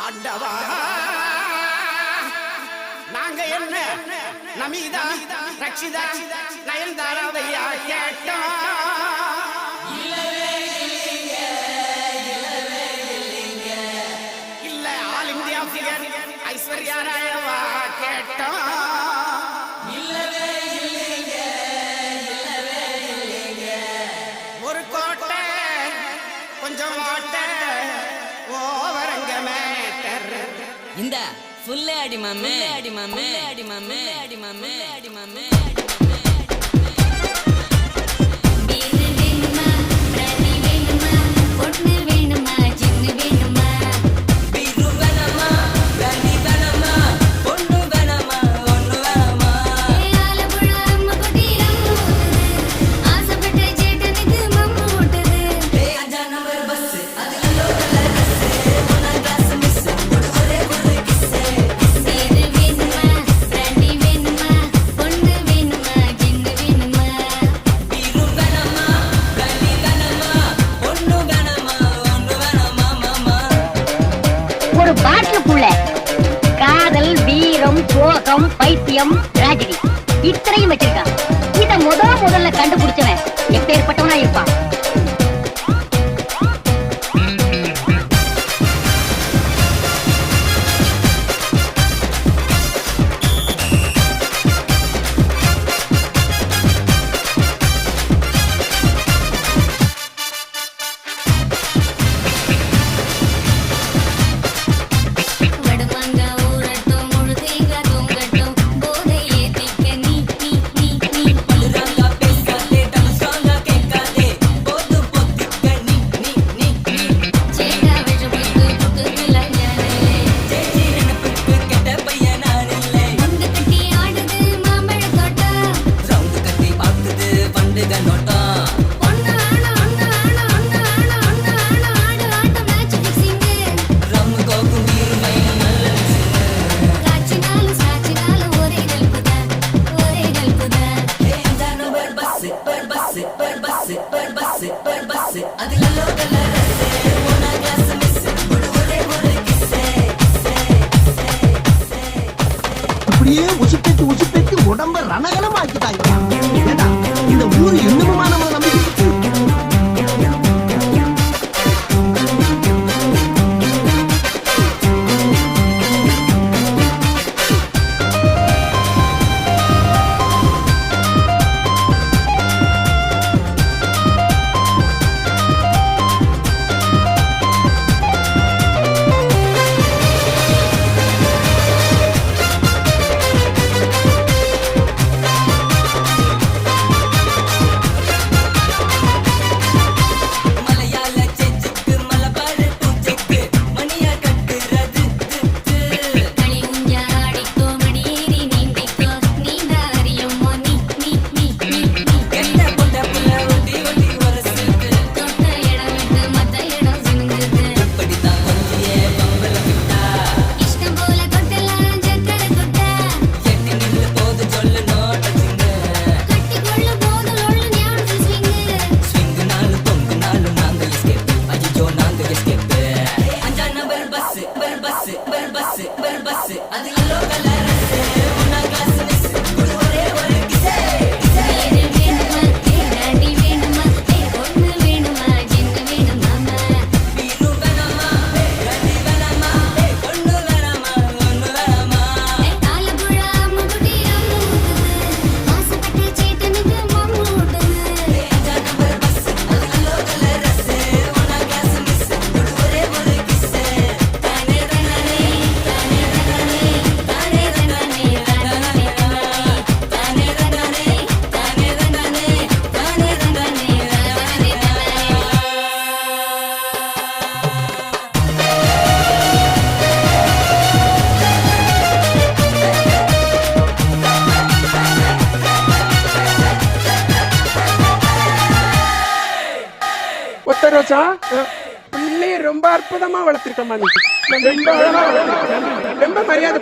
ஆண்டவா நாங்க என்ன நமீதா ரக்ஷிதா நயன்தாராவையா கேட்டோம். இல்ல ஆல் இந்தியா ஃபிகர் ஐஸ்வர்யா ராயவா கேட்டோம். ஒரு கோட்டை கொஞ்சம் கோட்டை ஓவரங்க மேட்டர் இந்த ஃபுல்லே அடி மாமே அடி மாமே அடி மாமே அடி மாமே அடி மாமே காதல் வீரம் சோகம் பைத்தியம் ராஜினி இத்தனையும் வச்சிருக்கான். இத முதல்ல கண்டுபிடிச்சவன் எப்பேற்பட்டவனா இருப்பான். இப்படியே உசுப்பேத்தி உடம்ப ரணகலமாக்கிட்டாங்க. இந்த ஊர் இன்னுமா நம்ம நம்பிக்கை ரோசா பிள்ளைய ரொம்ப அற்புதமா வளர்த்திருக்கமா. நீ ரொம்ப மரியாதை